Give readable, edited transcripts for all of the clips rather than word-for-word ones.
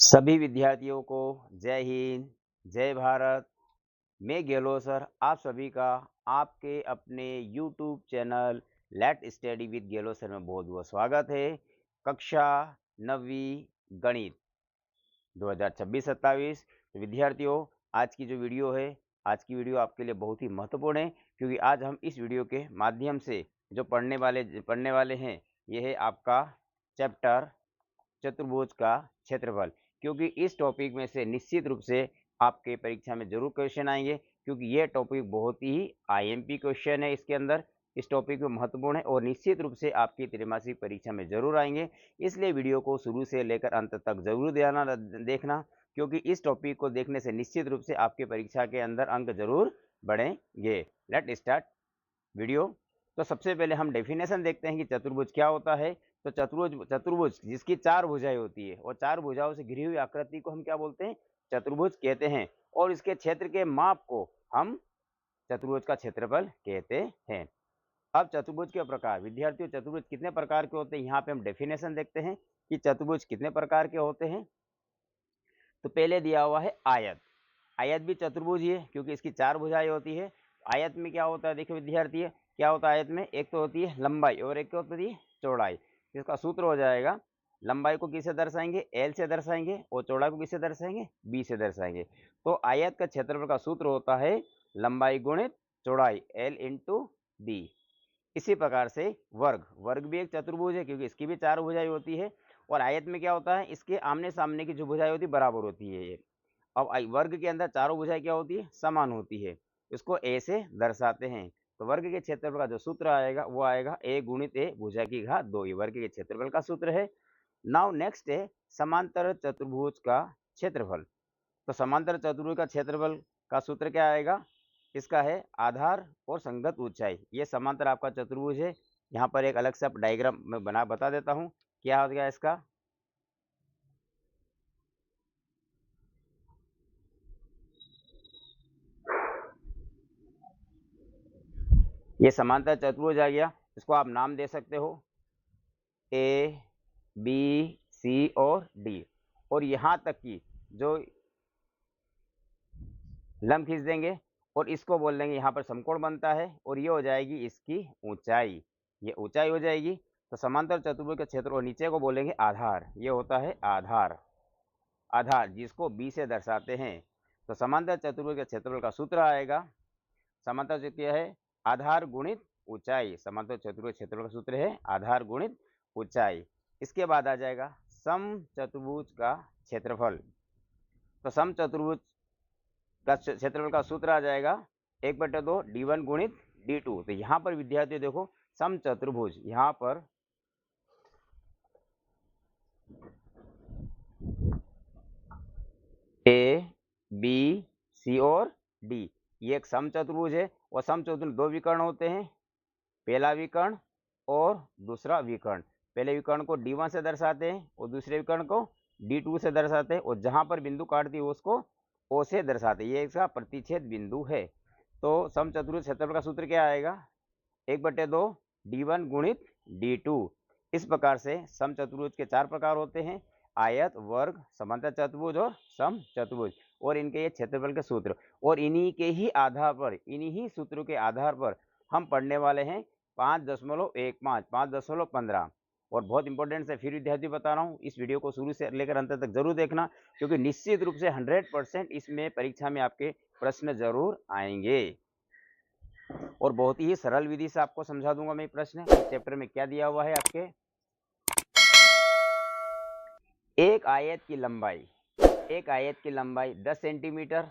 सभी विद्यार्थियों को जय हिंद, जय भारत। मैं गेलो सर आप सभी का आपके अपने YouTube channel let study with गेलो सर में बहुत बहुत स्वागत है। कक्षा 9वीं गणित 2026-27। तो विद्यार्थियों, आज की जो वीडियो है, आज की वीडियो आपके लिए बहुत ही महत्वपूर्ण है, क्योंकि आज हम इस वीडियो के माध्यम से जो पढ़ने वाले हैं, ये है आपका चैप्टर चतुर्भुज का क्षेत्रफल। क्योंकि इस टॉपिक में से निश्चित रूप से आपके परीक्षा में जरूर क्वेश्चन आएंगे, क्योंकि ये टॉपिक बहुत ही आईएमपी क्वेश्चन है। इसके अंदर इस टॉपिक में महत्वपूर्ण है और निश्चित रूप से आपकी त्रैमासिक परीक्षा में जरूर आएंगे। इसलिए वीडियो को शुरू से लेकर अंत तक जरूर देखना, क्योंकि इस टॉपिक को देखने से निश्चित रूप से आपके परीक्षा के अंदर अंक जरूर बढ़ेंगे। Let start video. तो सबसे पहले हम डेफिनेशन देखते हैं कि चतुर्भुज क्या होता है। तो चतुर्भुज जिसकी चार भुजाएं होती है और चार भुजाओं से घिरी हुई आकृति को हम क्या बोलते हैं? चतुर्भुज कहते हैं। और इसके क्षेत्र के माप को हम चतुर्भुज का क्षेत्रफल कहते हैं। अब चतुर्भुज के प्रकार, विद्यार्थियों चतुर्भुज कितने प्रकार के होते हैं, यहाँ पे हम डेफिनेशन देखते हैं कि चतुर्भुज कितने प्रकार के होते हैं। तो पहले दिया हुआ है आयत। आयत भी चतुर्भुज ही है, क्योंकि इसकी चार भुजाएं होती है। आयत में क्या होता है, देखिए विद्यार्थी, क्या होता है आयत में? एक तो होती है लंबाई और एक तो होती है चौड़ाई। इसका सूत्र हो जाएगा, लंबाई को किससे दर्शाएंगे? एल से दर्शाएंगे, और चौड़ाई को किससे दर्शाएंगे? बी से दर्शाएंगे। तो आयत का क्षेत्रफल का सूत्र होता है लंबाई गुणित चौड़ाई, एल इंटू बी। इसी प्रकार से वर्ग, वर्ग भी एक चतुर्भुज है, क्योंकि इसकी भी चार भुजाएं होती है। और आयत में क्या होता है? इसके आमने सामने की जो भुजाएं होती है बराबर होती है ये। अब वर्ग के अंदर चारों भुजाएं क्या होती है? समान होती है। इसको ए से दर्शाते हैं। तो वर्ग के क्षेत्रफल का जो सूत्र आएगा वो आएगा ए गुणित ए भुजा की घात 2। ये वर्ग के क्षेत्रफल का सूत्र है। नाउ नेक्स्ट है समांतर चतुर्भुज का क्षेत्रफल। तो समांतर चतुर्भुज का क्षेत्रफल का सूत्र क्या आएगा? इसका है आधार और संगत ऊंचाई। ये समांतर आपका चतुर्भुज है। यहाँ पर एक अलग सा डायग्राम में बता देता हूँ क्या हो गया इसका। ये समांतर चतुर्भुज आ गया। इसको आप नाम दे सकते हो ए, बी, सी और डी। और यहाँ तक कि जो लंब खींच देंगे और इसको बोल देंगे यहाँ पर समकोण बनता है, और ये हो जाएगी इसकी ऊंचाई, ये ऊंचाई हो जाएगी। तो समांतर चतुर्भुज के क्षेत्र और नीचे को बोलेंगे आधार, ये होता है आधार, आधार जिसको बी से दर्शाते हैं। तो समांतर चतुर्भुज के क्षेत्रफल का सूत्र आएगा, समांतर चतुर्भुज है आधार गुणित ऊंचाई। समांतर चतुर्भुज क्षेत्रफल का सूत्र है आधार गुणित ऊंचाई। इसके बाद आ जाएगा सम चतुर्भुज का क्षेत्रफल। तो सम चतुर्भुज का क्षेत्रफल का सूत्र आ जाएगा 1/2 d1 गुणित d2। तो यहाँ पर विद्यार्थी देखो सम चतुर्भुज, यहाँ पर ए, बी, सी और डी, ये एक सम चतुर्भुज है। और सम चतुर्भुज में दो विकर्ण होते हैं, पहला विकर्ण और दूसरा विकर्ण। पहले विकर्ण को d1 से दर्शाते हैं और दूसरे विकर्ण को d2 से दर्शाते हैं, और जहां पर बिंदु काटती है उसको o से दर्शाते हैं। ये इसका प्रतिच्छेद बिंदु है। तो सम चतुर्भुज क्षेत्रफल का सूत्र क्या आएगा? 1/2 d1 गुणित d2। इस प्रकार से सम चतुर्भुज के चार प्रकार होते हैं, आयत, वर्ग, समांतर चतुर्भुज और सम चतुर्भुज। और इनके ये क्षेत्रफल के सूत्र, और इन्हीं के ही आधार पर, इन्हीं ही सूत्रों के आधार पर हम पढ़ने वाले हैं 5.15, 5.15। और बहुत इंपॉर्टेंट है, फिर विद्यार्थी बता रहा हूँ, इस वीडियो को शुरू से लेकर अंत तक जरूर देखना, क्योंकि निश्चित रूप से 100% इसमें परीक्षा में आपके प्रश्न जरूर आएंगे। और बहुत ही सरल विधि से आपको समझा दूंगा मैं प्रश्न। चैप्टर में क्या दिया हुआ है आपके? एक आयत की लंबाई, एक आयत की लंबाई 10 सेंटीमीटर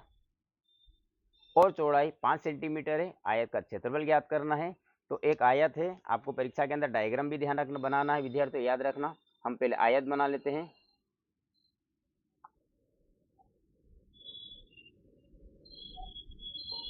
और चौड़ाई 5 सेंटीमीटर है। आयत का क्षेत्रफल ज्ञात करना है। तो एक आयत है, आपको परीक्षा के अंदर डायग्राम भी ध्यान रखना, बनाना है विद्यार्थियों, याद रखना। हम पहले आयत बना लेते हैं।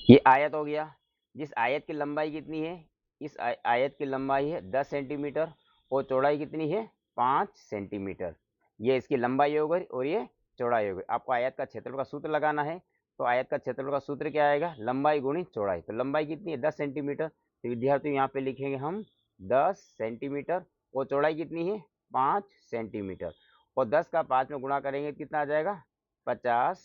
ये आयत हो गया, जिस आयत की लंबाई कितनी है? इस आयत की लंबाई है 10 सेंटीमीटर और चौड़ाई कितनी है? 5 सेंटीमीटर। ये इसकी लंबाई हो गई और ये चौड़ाई हो गई। आपको आयत का क्षेत्रफल का सूत्र लगाना है। तो आयत का क्षेत्रफल का सूत्र क्या आएगा? लंबाई गुणित चौड़ाई। तो लंबाई कितनी है? 10 सेंटीमीटर। तो विद्यार्थियों यहाँ पे लिखेंगे हम 10 सेंटीमीटर, और चौड़ाई कितनी है? 5 सेंटीमीटर। और 10 का 5 में गुणा करेंगे कितना आ जाएगा 50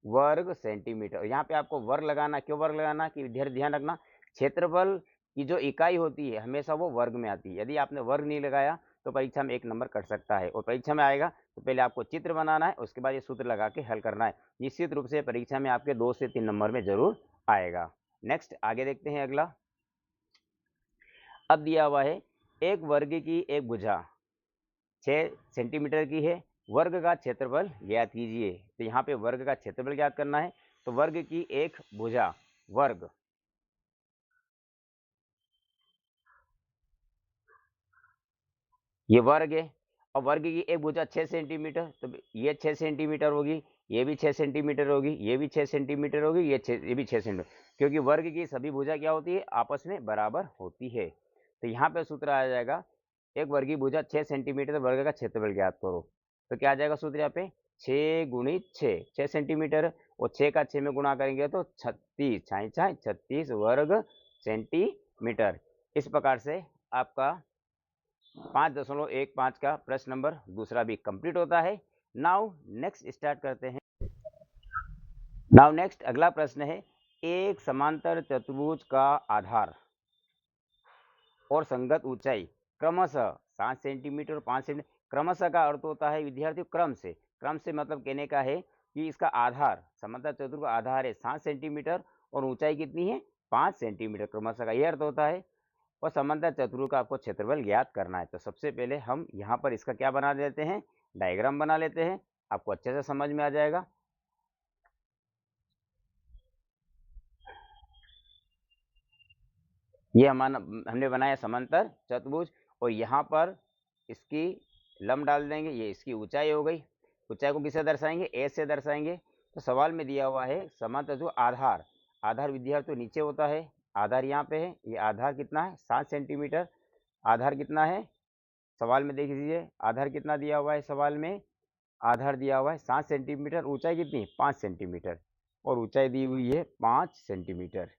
वर्ग सेंटीमीटर। यहाँ पे आपको वर्ग लगाना, क्यों वर्ग लगाना कि विद्यार्थी ध्यान रखना क्षेत्रफल की जो इकाई होती है हमेशा वो वर्ग में आती है। यदि आपने वर्ग नहीं लगाया तो परीक्षा में 1 नंबर कट सकता है। और परीक्षा में आएगा तो पहले आपको चित्र बनाना है, उसके बाद ये सूत्र लगा के हल करना है। निश्चित रूप से परीक्षा में आपके 2 से 3 नंबर में जरूर आएगा। नेक्स्ट आगे देखते हैं अगला। अब दिया हुआ है एक वर्ग की एक भुजा 6 सेंटीमीटर की है, वर्ग का क्षेत्रफल ज्ञात कीजिए। तो यहाँ पे वर्ग का क्षेत्रफल ज्ञात करना है। तो वर्ग की एक भुजा, वर्ग ये वर्ग है, और वर्ग की एक भुजा 6 सेंटीमीटर, तो ये 6 सेंटीमीटर होगी, ये भी 6 सेंटीमीटर होगी, ये भी 6 सेंटीमीटर होगी, ये भी 6 सेंटीमीटर, क्योंकि वर्ग की सभी भुजा क्या होती है आपस में बराबर होती है। तो यहाँ पे सूत्र आ जाएगा एक वर्गीय भुजा 6 सेंटीमीटर वर्ग का क्षेत्रफल ज्ञात करो। तो क्या आ जाएगा सूत्र यहाँ पे 6 गुणित 6 सेंटीमीटर, और 6 का 6 में गुणा करेंगे तो 36 वर्ग सेंटीमीटर। इस प्रकार से आपका 5.15 का प्रश्न नंबर दूसरा भी कंप्लीट होता है। नाउ नेक्स्ट स्टार्ट करते हैं। नाउ नेक्स्ट अगला प्रश्न है एक समांतर चतुर्भुज का आधार और संगत ऊंचाई क्रमशः 7 सेंटीमीटर और 5 सेंटीमीटर। क्रमशः का अर्थ होता है विद्यार्थी क्रम से, क्रम से मतलब कहने का है कि इसका आधार समांतर चतुर्भुज का आधार है 7 सेंटीमीटर और ऊंचाई कितनी है 5 सेंटीमीटर। क्रमशः का यह अर्थ होता है। और समांतर चतुर्भुज का आपको क्षेत्रफल ज्ञात करना है। तो सबसे पहले हम यहाँ पर इसका क्या बना देते हैं, डायग्राम बना लेते हैं, आपको अच्छे से समझ में आ जाएगा। ये हमने बनाया समांतर चतुर्भुज, और यहाँ पर इसकी लंब डाल देंगे, ये इसकी ऊंचाई हो गई। ऊंचाई को किससे दर्शाएंगे, ए से दर्शाएंगे। तो सवाल में दिया हुआ है समांतर चतुर्भुज आधार, आधार विद्यार्थी तो नीचे होता है, आधार यहाँ पे है, ये आधार कितना है 7 सेंटीमीटर। आधार कितना है सवाल में देख लीजिए, आधार कितना दिया हुआ है सवाल में, आधार दिया हुआ है 7 सेंटीमीटर, ऊंचाई कितनी 5 सेंटीमीटर, और ऊंचाई दी हुई है 5 सेंटीमीटर।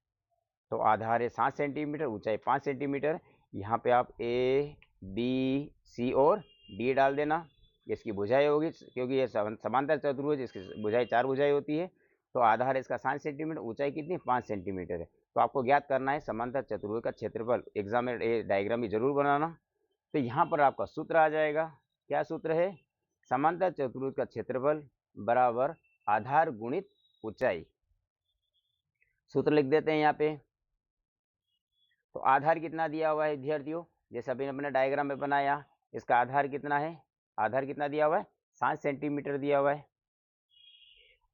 तो आधार है 7 सेंटीमीटर, ऊंचाई 5 सेंटीमीटर। यहाँ पे आप ए बी सी और डी डाल देना, इसकी भुजाई होगी, क्योंकि ये समांतर चतुर्भुज इसकी भुजाई 4 भुजाई होती है। तो आधार इसका 7 सेंटीमीटर, ऊंचाई कितनी 5 सेंटीमीटर है। तो आपको ज्ञात करना है समांतर चतुर्भुज का क्षेत्रफल। एग्जाम में ये डायग्राम भी जरूर बनाना। तो यहाँ पर आपका सूत्र आ जाएगा, क्या सूत्र है, समांतर चतुर्भुज का क्षेत्रफल बराबर आधार गुणित ऊंचाई। सूत्र लिख देते हैं यहाँ पे। तो आधार कितना दिया हुआ है विद्यार्थियों, जैसे अभी हमने डायग्राम में बनाया, इसका आधार कितना है, आधार कितना दिया हुआ है 7 सेंटीमीटर दिया हुआ है,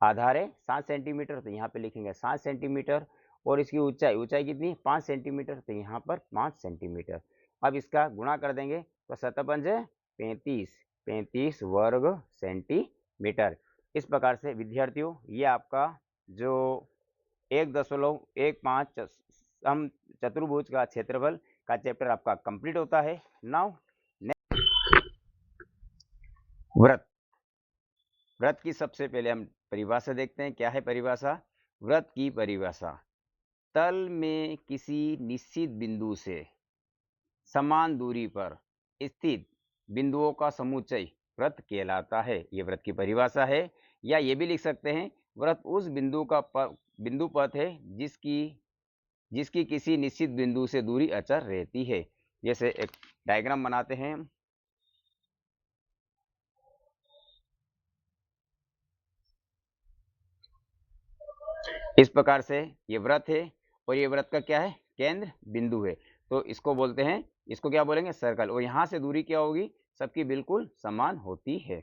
आधार है 7 सेंटीमीटर, तो यहाँ पे लिखेंगे 7 सेंटीमीटर। और इसकी ऊंचाई, ऊंचाई कितनी 5 सेंटीमीटर, तो यहाँ पर 5 सेंटीमीटर। अब इसका गुणा कर देंगे तो 7×5 35 वर्ग सेंटीमीटर। इस प्रकार से विद्यार्थियों ये आपका जो 1.15 सम चतुर्भुज का क्षेत्रफल का चैप्टर आपका कंप्लीट होता है। नाउ वृत्त, वृत्त की सबसे पहले हम परिभाषा देखते हैं। क्या है परिभाषा, वृत्त की परिभाषा तल में किसी निश्चित बिंदु से समान दूरी पर स्थित बिंदुओं का समुच्चय वृत्त कहलाता है। ये वृत्त की परिभाषा है। या ये भी लिख सकते हैं वृत्त उस बिंदु का बिंदु पथ है जिसकी किसी निश्चित बिंदु से दूरी अचर रहती है। जैसे एक डायग्राम बनाते हैं हम। इस प्रकार से ये वृत्त है, और ये वृत्त का क्या है केंद्र बिंदु है। तो इसको बोलते हैं, इसको क्या बोलेंगे सर्कल। और यहाँ से दूरी क्या होगी सबकी बिल्कुल समान होती है।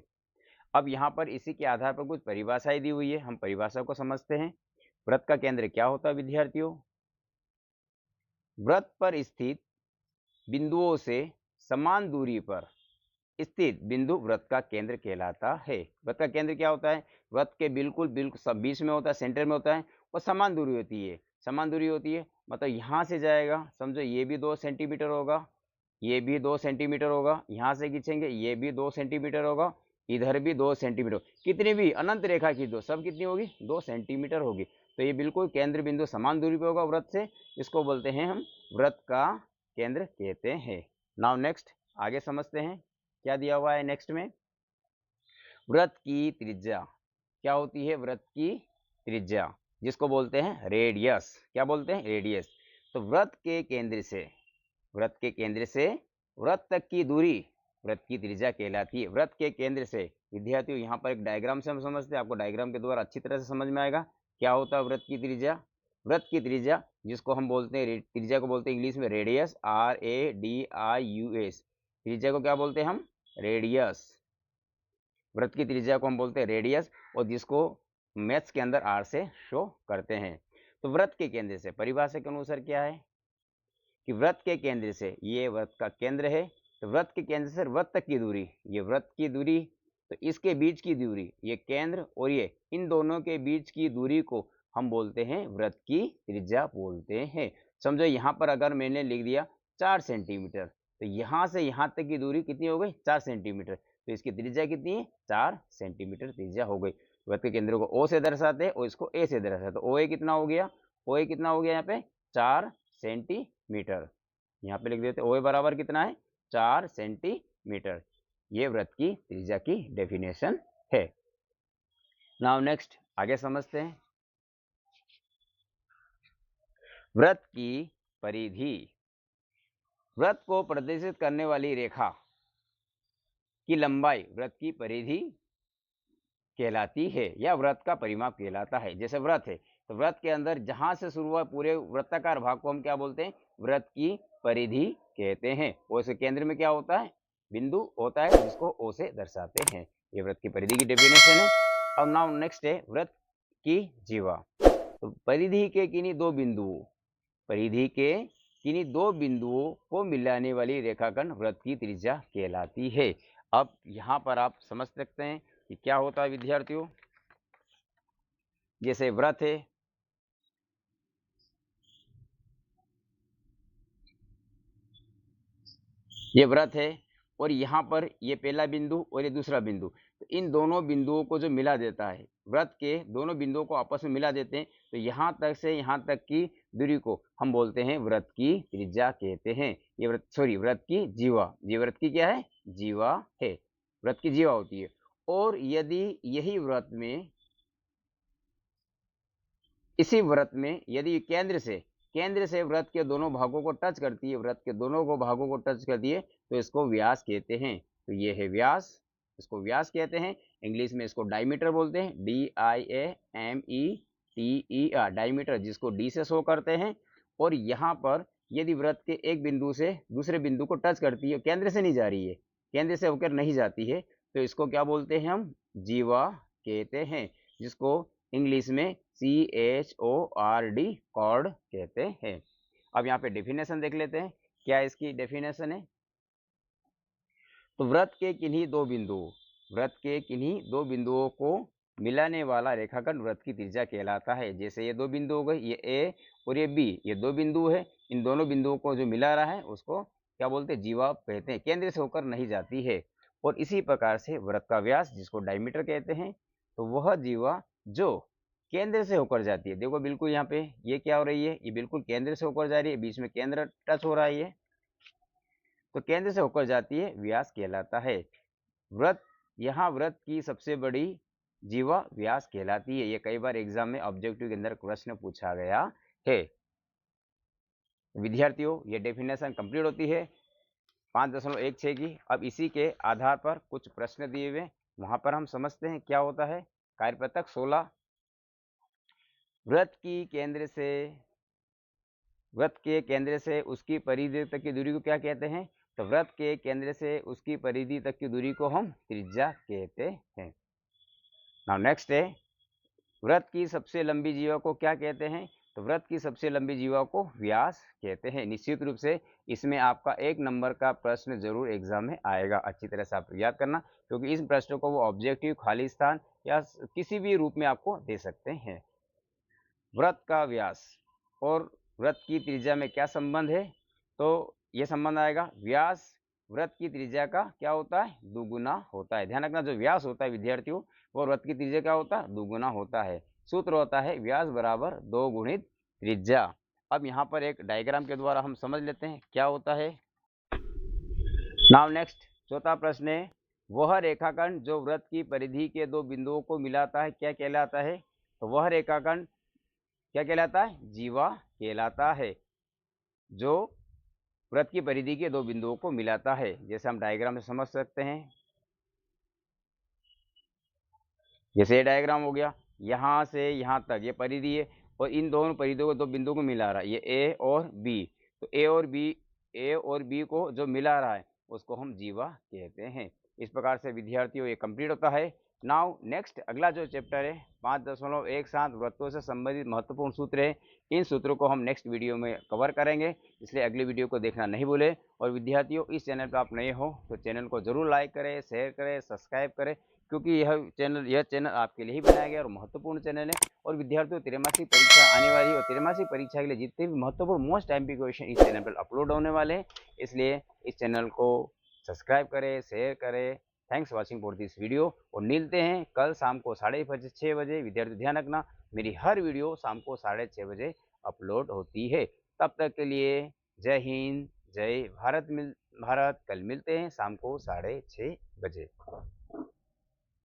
अब यहाँ पर इसी के आधार पर कुछ परिभाषाएं दी हुई है, हम परिभाषा को समझते हैं। वृत्त का केंद्र क्या होता है विद्यार्थियों, वृत्त पर स्थित बिंदुओं से समान दूरी पर स्थित बिंदु वृत्त का केंद्र कहलाता है। वृत्त का केंद्र क्या होता है, वृत्त के बिल्कुल सब बीच में होता है, सेंटर में होता है, और समान दूरी होती है। समान दूरी होती है मतलब यहाँ से जाएगा, समझो ये भी 2 सेंटीमीटर होगा, ये भी 2 सेंटीमीटर होगा, यहाँ से खींचेंगे ये भी 2 सेंटीमीटर होगा, इधर भी 2 सेंटीमीटर, कितनी भी अनंत रेखा खींच दो सब कितनी होगी 2 सेंटीमीटर होगी। तो ये बिल्कुल केंद्र बिंदु समान दूरी पे होगा वृत्त से, इसको बोलते हैं हम वृत्त का केंद्र कहते हैं। नाउ नेक्स्ट आगे समझते हैं क्या दिया हुआ है नेक्स्ट में। वृत्त की त्रिज्या क्या होती है? वृत्त की त्रिज्या जिसको बोलते हैं रेडियस। क्या बोलते हैं? रेडियस। तो वृत्त के केंद्र से वृत्त तक की दूरी वृत्त की त्रिज्या कहलाती है। वृत्त के केंद्र से विद्यार्थियों यहाँ पर एक डायग्राम से हम समझते हैं, आपको डायग्राम के द्वारा अच्छी तरह से समझ में आएगा क्या होता है वृत्त की त्रिज्या। वृत्त की त्रिज्या जिसको हम बोलते हैं त्रिज्या को बोलते हैं इंग्लिश में रेडियस, RADIUS। त्रिज्या को क्या बोलते हैं हम? रेडियस। वृत्त की त्रिज्या को हम बोलते हैं रेडियस और जिसको मैथ्स के अंदर R से शो करते हैं। तो वृत्त के केंद्र से परिभाषा के अनुसार क्या है कि वृत्त के केंद्र से, ये वृत्त का केंद्र है, तो वृत्त के केंद्र से वृत्त तक की दूरी, ये वृत्त की दूरी, तो इसके बीच की दूरी, ये केंद्र और ये इन दोनों के बीच की दूरी को हम बोलते हैं वृत्त की त्रिज्या बोलते हैं। समझो यहाँ पर अगर मैंने लिख दिया 4 सेंटीमीटर, तो यहाँ से यहाँ तक की दूरी कितनी हो गई? 4 सेंटीमीटर। तो इसकी त्रिज्या कितनी है? 4 सेंटीमीटर त्रिज्या हो गई। वृत्त के केंद्र को O से दर्शाते हैं और इसको A से दर्शाते हैं। तो OA कितना हो गया? OA कितना हो गया यहाँ पे? 4 सेंटीमीटर। यहाँ पे लिख देते OA बराबर कितना है? 4 सेंटीमीटर। ये वृत्त की त्रिज्या की डेफिनेशन है। नाउ नेक्स्ट आगे समझते हैं वृत्त की परिधि। वृत्त को प्रदर्शित करने वाली रेखा की लंबाई वृत्त की परिधि कहलाती है या वृत्त का परिमाप कहलाता है। जैसे वृत्त है तो वृत्त के अंदर जहां से शुरू हुआ पूरे वृत्ताकार भाग को हम क्या बोलते हैं? वृत्त की परिधि कहते हैं। और इसके केंद्र में क्या होता है? बिंदु होता है जिसको O से दर्शाते हैं। ये वृत्त की परिधि की डेफिनेशन है। अब नाउ नेक्स्ट है वृत्त की जीवा। तो परिधि के किन्हीं दो बिंदुओं को मिलाने वाली रेखाखंड वृत्त की त्रिज्या कहलाती है। अब यहाँ पर आप समझ सकते हैं कि क्या होता है विद्यार्थियों। जैसे वृत्त है, ये वृत्त है और यहाँ पर ये पहला बिंदु और ये दूसरा बिंदु, तो इन दोनों बिंदुओं को जो मिला देता है, वृत्त के दोनों बिंदुओं को आपस में मिला देते हैं, तो यहाँ तक से यहाँ तक की दूरी को हम बोलते हैं वृत्त की त्रिज्या कहते हैं। ये वृत्त की जीवा, ये वृत्त की क्या है? जीवा है, वृत्त की जीवा होती है। और यदि यही वृत्त में, इसी वृत्त में यदि केंद्र से वृत्त के दोनों भागों को टच करती है, वृत्त के दोनों को भागों को टच करती है, तो इसको व्यास कहते हैं। तो ये है व्यास, इसको व्यास कहते हैं। इंग्लिश में इसको डायमीटर बोलते हैं, DIAMETER, डायमीटर, जिसको D से शो करते हैं। और यहाँ पर यदि वृत्त के एक बिंदु से दूसरे बिंदु को टच करती है, केंद्र से नहीं जा रही है, केंद्र से होकर नहीं जाती है, तो इसको क्या बोलते हैं हम? जीवा कहते हैं, जिसको इंग्लिश में CHORD, कॉर्ड कहते हैं। अब यहाँ पे डेफिनेशन देख लेते हैं, क्या इसकी डेफिनेशन है। तो वृत्त के किन्हीं दो बिंदुओं को मिलाने वाला रेखाखंड वृत्त की त्रिज्या कहलाता है। जैसे ये दो बिंदु हो गए, ये A और ये B, ये दो बिंदु है, इन दोनों बिंदुओं को जो मिला रहा है उसको क्या बोलते हैं? जीवा कहते हैं, केंद्र से होकर नहीं जाती है। और इसी प्रकार से वृत्त का व्यास, जिसको डायमीटर कहते हैं, तो वह जीवा जो केंद्र से होकर जाती है, देखो बिल्कुल यहाँ पे ये क्या हो रही है? ये बिल्कुल केंद्र से होकर जा रही है, बीच में केंद्र टच हो रहा है, ये तो केंद्र से होकर जाती है, व्यास कहलाता है। वृत्त, यहाँ वृत्त की सबसे बड़ी जीवा व्यास कहलाती है। ये कई बार एग्जाम में ऑब्जेक्टिव के अंदर प्रश्न पूछा गया है। विद्यार्थियों ये डेफिनेशन कंप्लीट होती है 5.16 की। अब इसी के आधार पर कुछ प्रश्न दिए हुए, वहां पर हम समझते हैं क्या होता है। कार्यपत्रक 16, वृत्त के केंद्र से उसकी परिधि तक की दूरी को क्या कहते हैं? तो वृत्त के केंद्र से उसकी परिधि तक की दूरी को हम त्रिज्या कहते हैं। नाउ नेक्स्ट है वृत्त की सबसे लंबी जीवा को क्या कहते हैं? तो वृत्त की सबसे लंबी जीवा को व्यास कहते हैं। निश्चित रूप से इसमें आपका 1 नंबर का प्रश्न जरूर एग्जाम में आएगा, अच्छी तरह से आप याद करना, क्योंकि इस प्रश्न को वो ऑब्जेक्टिव, खाली स्थान या किसी भी रूप में आपको दे सकते हैं। वृत्त का व्यास और वृत्त की त्रिज्या में क्या संबंध है? तो ये संबंध आएगा, व्यास वृत्त की त्रिज्या का क्या होता है? दुगुना होता है। ध्यान रखना, जो व्यास होता है विद्यार्थियों, वो वृत्त की त्रिज्या क्या होता है? दुगुना होता है। सूत्र होता है व्यास बराबर 2 गुणित त्रिज्या। अब यहाँ पर एक डायग्राम के द्वारा हम समझ लेते हैं क्या होता है। नाउ नेक्स्ट चौथा प्रश्न है, वह रेखाखंड जो वृत्त की परिधि के दो बिंदुओं को मिलाता है क्या कहलाता है? तो वह रेखाखंड क्या कहलाता है? जीवा कहलाता है, जो वृत्त की परिधि के दो बिंदुओं को मिलाता है। जैसे हम डायग्राम से समझ सकते हैं, जैसे ये डायग्राम हो गया, यहाँ से यहाँ तक ये परिधि है और इन दोनों परिधियों को दो बिंदुओं को मिला रहा है, ये ए और बी। तो ए और बी को जो मिला रहा है उसको हम जीवा कहते हैं। इस प्रकार से विद्यार्थियों ये कंप्लीट होता है। नाउ नेक्स्ट अगला जो चैप्टर है 5.17 वृत्तों से संबंधित महत्वपूर्ण सूत्र है, इन सूत्रों को हम नेक्स्ट वीडियो में कवर करेंगे, इसलिए अगली वीडियो को देखना नहीं भूलें। और विद्यार्थियों, इस चैनल पर आप नए हो तो चैनल को जरूर लाइक करें, शेयर करें, सब्सक्राइब करें, क्योंकि यह चैनल आपके लिए ही बनाया गया और महत्वपूर्ण चैनल है। और विद्यार्थियों, त्रैमासिक परीक्षा आने वाली है और त्रैमासिक परीक्षा के लिए जितने भी महत्वपूर्ण मोस्ट एमपी क्वेश्चन इस चैनल पर अपलोड होने वाले हैं, इसलिए इस चैनल को सब्सक्राइब करें, शेयर करें। Thanks watching for this video और मिलते हैं कल शाम को 6:30 बजे। विद्यार्थी ध्यान रखना, मेरी हर वीडियो शाम को 6:30 बजे अपलोड होती है। तब तक के लिए जय हिंद, जय भारत। भारत, कल मिलते हैं शाम को 6:30 बजे।